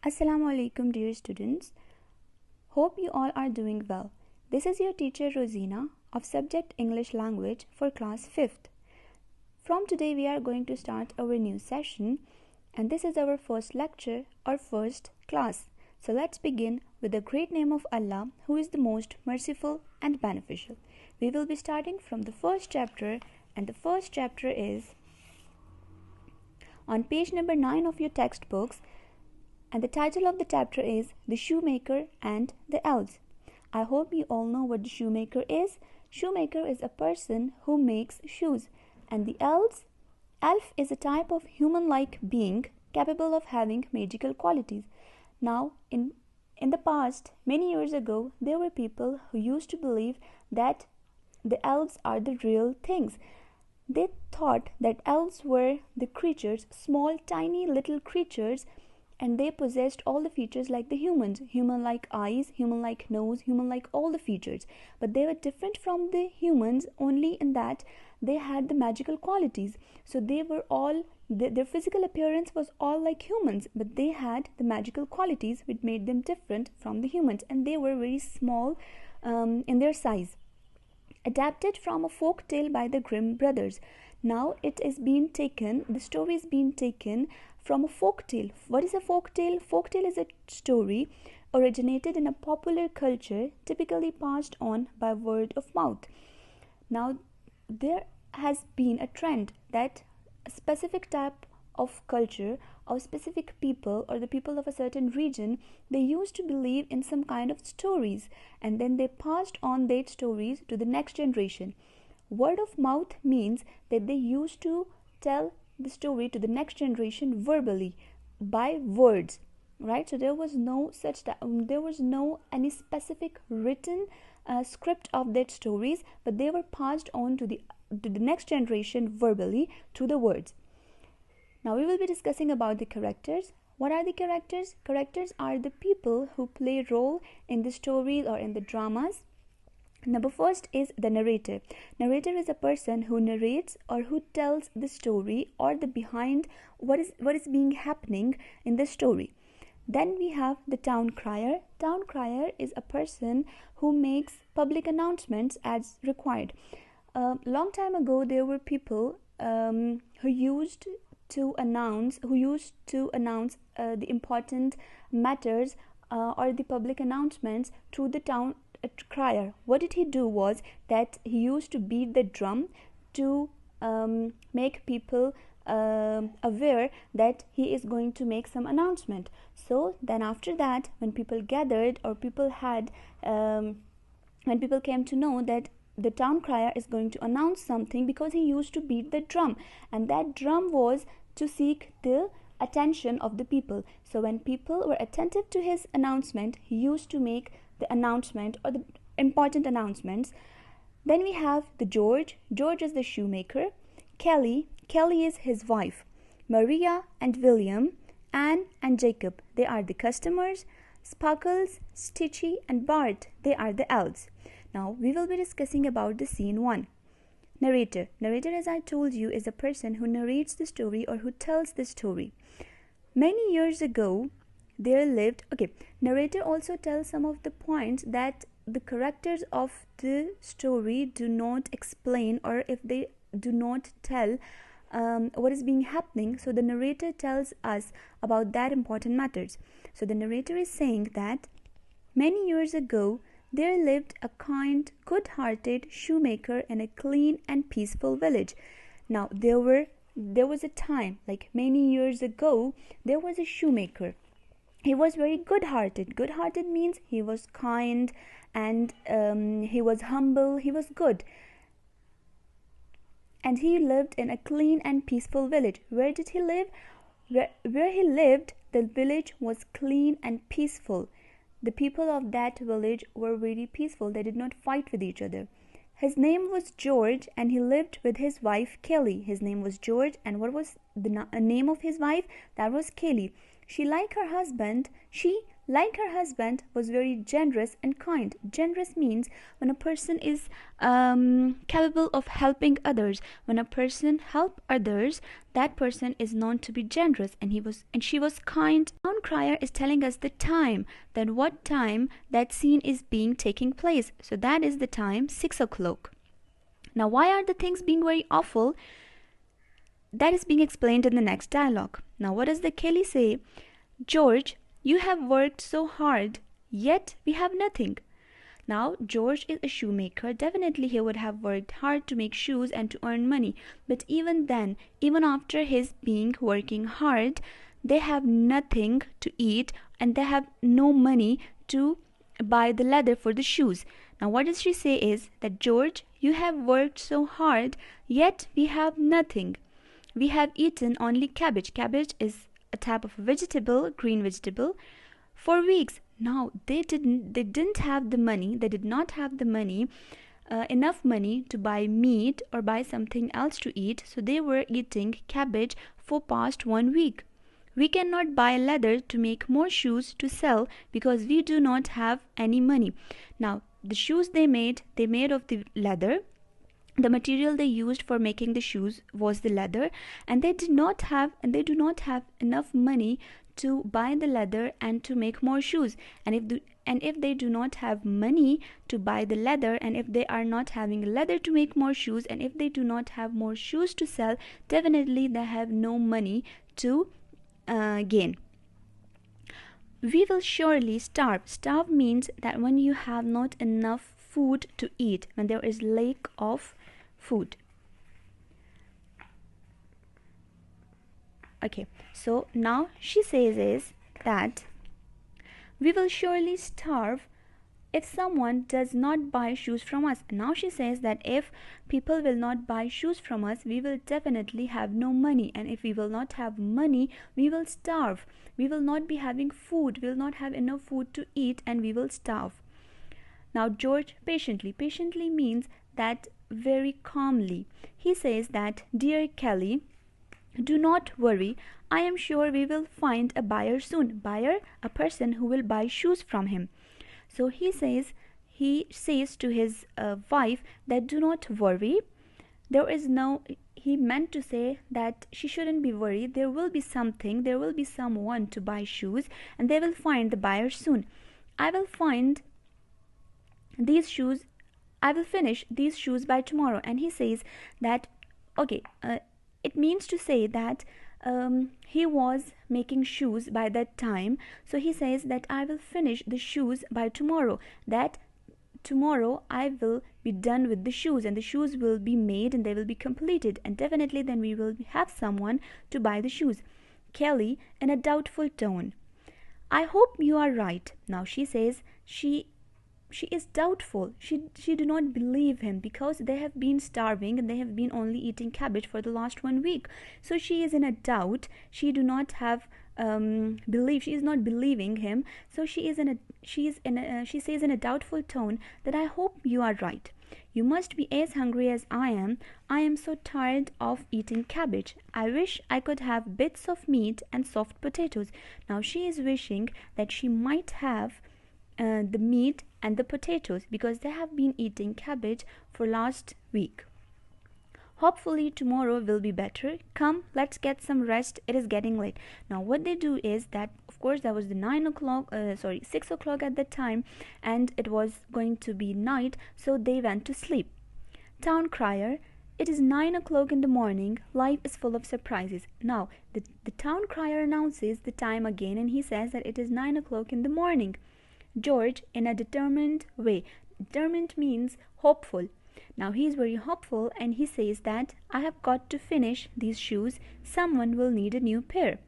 Assalamu alaikum, dear students. Hope you all are doing well. This is your teacher Rosina of subject English language for class 5th. From today we are going to start our new session and this is our first lecture or first class. So let's begin with the great name of Allah who is the most merciful and beneficial. We will be starting from the first chapter and the first chapter is on page number 9 of your textbooks. And the title of the chapter is The Shoemaker and the Elves. I hope you all know what the shoemaker is. Shoemaker is a person who makes shoes. And the elf is a type of human-like being capable of having magical qualities. Now, in the past, many years ago, there were people who used to believe that the elves are the real things. They thought that elves were the creatures, small, tiny little creatures, and they possessed all the features like the humans, human-like eyes, human-like nose, human-like all the features. But they were different from the humans only in that they had the magical qualities. So they were all, their physical appearance was all like humans, but they had the magical qualities which made them different from the humans, and they were very small in their size. Adapted from a folk tale by the Grimm brothers. Now it is being taken, the story is being taken from a folk tale. What is a folk tale? Folk tale is a story originated in a popular culture typically passed on by word of mouth. Now there has been a trend that a specific type of culture or specific people or the people of a certain region, they used to believe in some kind of stories and then they passed on their stories to the next generation. Word of mouth means that they used to tell the story to the next generation verbally by words, right? So there was no any specific written script of that stories, but they were passed on to the next generation verbally through the words. Now we will be discussing about the characters. What are the characters? Characters are the people who play a role in the stories or in the dramas. Number first is the narrator. Narrator is a person who narrates or who tells the story or the behind what is being happening in the story. Then we have the town crier. Town crier is a person who makes public announcements as required. Long time ago there were people who used to announce the important matters or the public announcements through the town crier. What did he do was that he used to beat the drum to make people aware that he is going to make some announcement. So then after that, when people gathered or people had when people came to know that the town crier is going to announce something, because he used to beat the drum, and that drum was to seek the attention of the people. So when people were attentive to his announcement, he used to make the announcement or the important announcements. Then we have the George. George is the shoemaker. Kelly is his wife. Maria and William, Anne and Jacob, they are the customers. Sparkles, Stitchy and Bart, they are the elves. Now we will be discussing about the scene 1. Narrator. Narrator, as I told you, is a person who narrates the story or who tells the story. Many years ago, there lived... narrator also tells some of the points that the characters of the story do not explain, or if they do not tell what is being happening, so the narrator tells us about that important matters. So the narrator is saying that many years ago, there lived a kind, good-hearted shoemaker in a clean and peaceful village. Now, there was a time, like many years ago, there was a shoemaker. He was very good-hearted. Good-hearted means he was kind and he was humble, he was good. And he lived in a clean and peaceful village. Where did he live? Where he lived, the village was clean and peaceful. The people of that village were very peaceful. They did not fight with each other. His name was George and he lived with his wife Kelly. His name was George, and what was the name of his wife? That was Kelly. She, like her husband, she like her husband, was very generous and kind. Generous means when a person is capable of helping others. When a person help others, that person is known to be generous, and she was kind. Town crier is telling us the time, then what time that scene is being taking place. So that is the time, 6 o'clock. Now, why are the things being very awful? That is being explained in the next dialogue. Now, what does the Kelly say? George, you have worked so hard, yet we have nothing. Now, George is a shoemaker. Definitely, he would have worked hard to make shoes and to earn money. But even then, even after his being working hard, they have nothing to eat and they have no money to buy the leather for the shoes. Now, what does she say is that George, you have worked so hard, yet we have nothing. We have eaten only cabbage. Cabbage is a type of vegetable, green vegetable, for weeks. Now they didn't have the money. They did not have the money, enough money to buy meat or buy something else to eat. So they were eating cabbage for past 1 week. We cannot buy leather to make more shoes to sell because we do not have any money. Now the shoes they made of the leather. The material they used for making the shoes was the leather, and they do not have enough money to buy the leather and to make more shoes. And if they do not have money to buy the leather, and if they are not having leather to make more shoes, and if they do not have more shoes to sell, definitely they have no money to gain. We will surely starve. Starve means that when you have not enough food to eat, when there is lack of food. Okay, so now she says is that we will surely starve if someone does not buy shoes from us. Now she says that if people will not buy shoes from us, we will definitely have no money, and if we will not have money, we will starve. We will not be having food, we will not have enough food to eat, and we will starve. Now George patiently means that very calmly. He says that, dear Kelly, do not worry. I am sure we will find a buyer soon. Buyer, a person who will buy shoes from him. So he says to his wife that do not worry. He meant to say that she shouldn't be worried. There will be someone to buy shoes, and they will find the buyer soon. I will finish these shoes by tomorrow. And he says that, okay, it means to say that he was making shoes by that time. So he says that I will finish the shoes by tomorrow. That tomorrow I will be done with the shoes, and the shoes will be made and they will be completed. And definitely then we will have someone to buy the shoes. Kelly, in a doubtful tone, I hope you are right. Now she says she is doubtful. She do not believe him because they have been starving and they have been only eating cabbage for the last 1 week. So she is in a doubt. She do not have belief. She is not believing him. So she says in a doubtful tone that I hope you are right. You must be as hungry as I am. I am so tired of eating cabbage. I wish I could have bits of meat and soft potatoes. Now she is wishing that she might have the meat and the potatoes because they have been eating cabbage for last week. Hopefully tomorrow will be better. Come, let's get some rest. It is getting late. Now what they do is that, of course, that was the 6 o'clock at that time, and it was going to be night, so they went to sleep. Town crier, it is 9 o'clock in the morning. Life is full of surprises. Now the town crier announces the time again, and he says that it is 9 o'clock in the morning. George, in a determined way. Determined means hopeful. Now he is very hopeful, and he says that I have got to finish these shoes. Someone will need a new pair.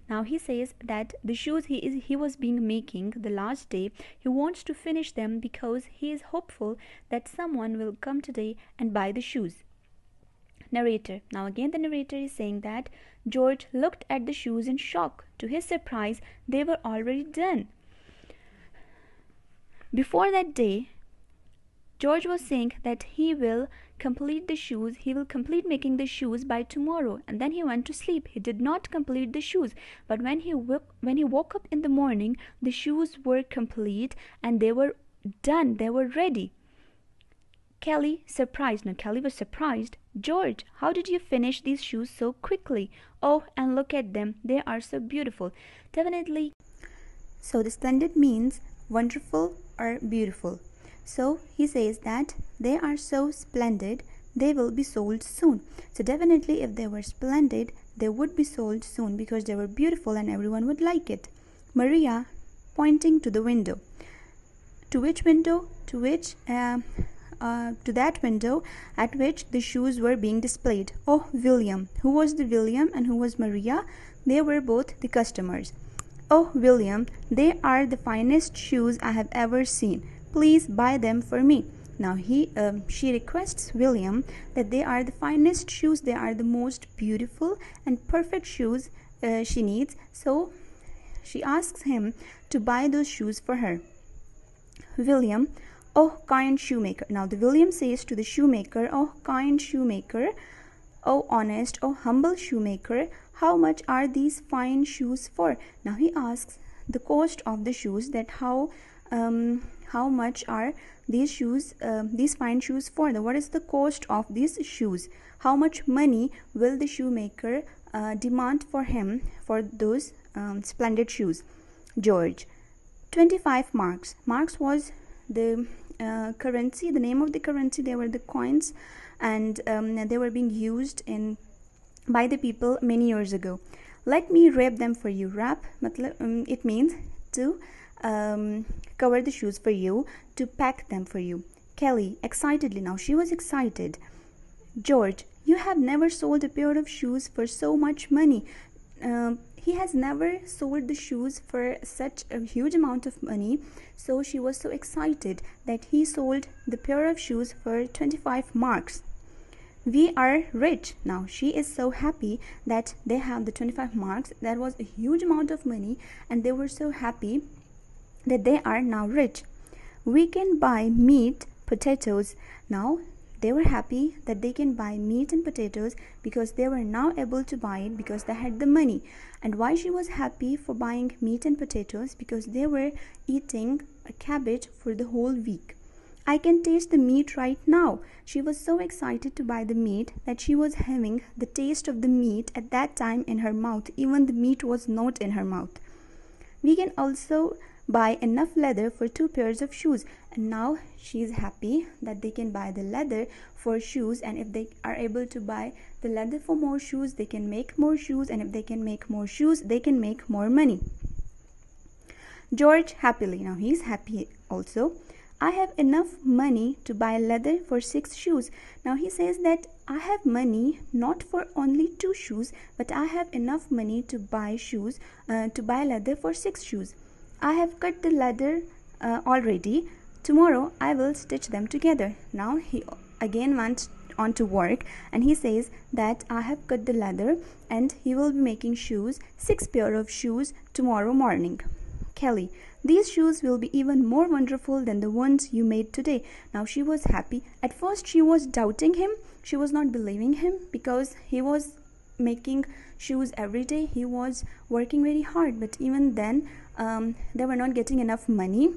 Now he says that the shoes he was being making the last day, he wants to finish them because he is hopeful that someone will come today and buy the shoes. Narrator. Now again the narrator is saying that George looked at the shoes in shock. To his surprise, they were already done. Before that day, George was saying that he will complete making the shoes by tomorrow, and then he went to sleep. He did not complete the shoes, but when he woke up in the morning, the shoes were complete and they were done, they were ready. Kelly was surprised. George, how did you finish these shoes so quickly? Oh, and look at them, they are so beautiful. Definitely. So the splendid means wonderful or beautiful. So he says that they are so splendid, they will be sold soon. So definitely if they were splendid, they would be sold soon because they were beautiful and everyone would like it. Maria, pointing to the window. To which window? To that window at which the shoes were being displayed. Oh, William. Who was the William and who was Maria? They were both the customers. Oh, William, they are the finest shoes I have ever seen. Please buy them for me. Now she requests William that they are the finest shoes, they are the most beautiful and perfect shoes she needs. So she asks him to buy those shoes for her. William, oh, kind shoemaker. Now the William says to the shoemaker, oh, kind shoemaker, oh, honest, oh, humble shoemaker, how much are these fine shoes for? Now he asks the cost of the shoes, that how much are these shoes, these fine shoes for? What is the cost of these shoes? How much money will the shoemaker demand for him for those splendid shoes? George, 25 marks. Marks was the currency, the name of the currency. They were the coins, and they were being used by the people many years ago. Let me wrap them for you. Wrap, it means to cover the shoes for you, to pack them for you. Kelly, excitedly. Now she was excited. George, you have never sold a pair of shoes for so much money. He has never sold the shoes for such a huge amount of money, so she was so excited that he sold the pair of shoes for 25 marks. We are rich. Now she is so happy that they have the 25 marks. That was a huge amount of money, and they were so happy that they are now rich. We can buy meat, potatoes. Now they were happy that they can buy meat and potatoes because they were now able to buy it because they had the money. And why she was happy for buying meat and potatoes? Because they were eating a cabbage for the whole week. I can taste the meat right now. She was so excited to buy the meat that she was having the taste of the meat at that time in her mouth. Even the meat was not in her mouth. We can also buy enough leather for 2 pairs of shoes. And now she is happy that they can buy the leather for shoes, and if they are able to buy the leather for more shoes, they can make more shoes, and if they can make more shoes, they can make more money. George, happily. Now he is happy also. I have enough money to buy leather for 6 shoes. Now he says that I have money not for only 2 shoes, but I have enough money to buy shoes, to buy leather for 6 shoes. I have cut the leather already. Tomorrow I will stitch them together. Now he again went on to work, and he says that I have cut the leather and he will be making shoes, 6 pair of shoes tomorrow morning. Kelly, these shoes will be even more wonderful than the ones you made today. Now she was happy. At first she was doubting him. She was not believing him because he was making shoes every day. He was working very hard, but even then they were not getting enough money,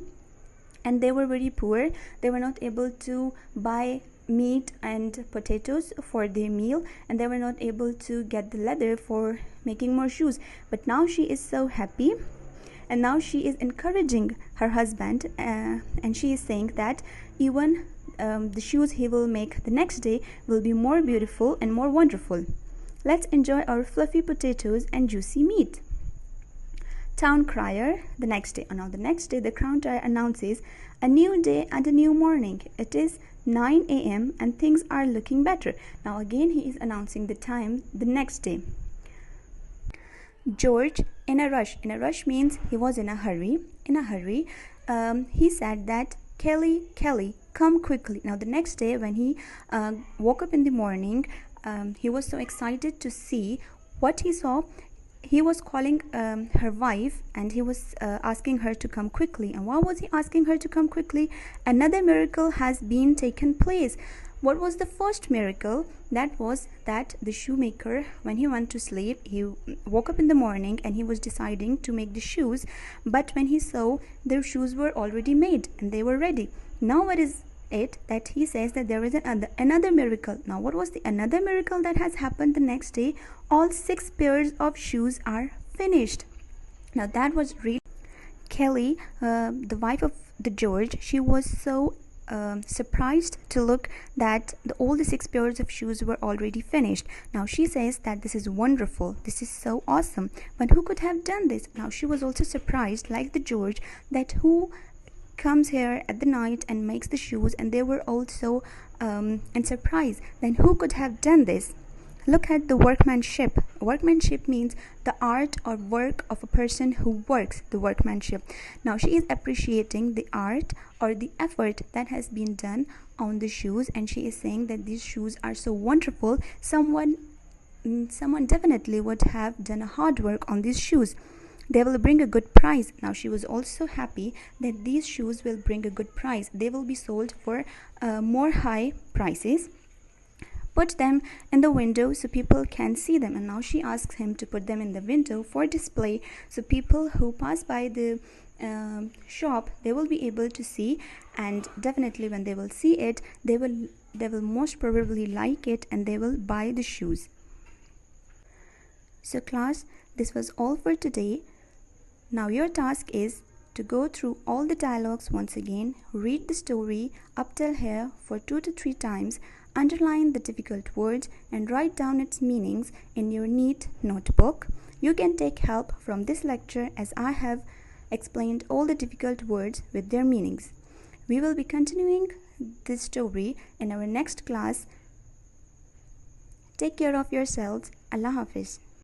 and they were very poor. They were not able to buy meat and potatoes for their meal, and they were not able to get the leather for making more shoes. But now she is so happy, and now she is encouraging her husband, and she is saying that even the shoes he will make the next day will be more beautiful and more wonderful. Let's enjoy our fluffy potatoes and juicy meat. Town crier, the next day. Now the next day the town crier announces a new day and a new morning. It is 9 a.m. and things are looking better. Now again he is announcing the time the next day. George, in a rush. In a rush means he was in a hurry. He said that Kelly, come quickly. Now the next day when he woke up in the morning, he was so excited to see what he saw. he was calling her wife, and he was asking her to come quickly. And why was he asking her to come quickly? Another miracle has been taken place. What was the first miracle? That was that the shoemaker, when he went to sleep, he woke up in the morning and he was deciding to make the shoes. But when he saw, their shoes were already made and they were ready. Now what is it that he says that there is another miracle? Now what was the another miracle that has happened the next day? All 6 pairs of shoes are finished. Now that was really Kelly, the wife of the George. She was so surprised to look that all the 6 pairs of shoes were already finished. Now she says that this is wonderful, this is so awesome, but who could have done this? Now she was also surprised, like the George, that who comes here at the night and makes the shoes. And they were also in surprise, then who could have done this? Look at the workmanship. Workmanship means the art or work of a person who works, the workmanship. Now she is appreciating the art or the effort that has been done on the shoes, and she is saying that these shoes are so wonderful. Someone definitely would have done a hard work on these shoes. They will bring a good price. Now she was also happy that these shoes will bring a good price. They will be sold for more high prices. Put them in the window so people can see them. And now she asks him to put them in the window for display, so people who pass by the shop, they will be able to see, and definitely when they will see it, they will most probably like it and they will buy the shoes. So class, this was all for today. Now your task is to go through all the dialogues once again, read the story up till here for 2 to 3 times, underline the difficult words and write down its meanings in your neat notebook. You can take help from this lecture, as I have explained all the difficult words with their meanings. We will be continuing this story in our next class. Take care of yourselves. Allah Hafiz.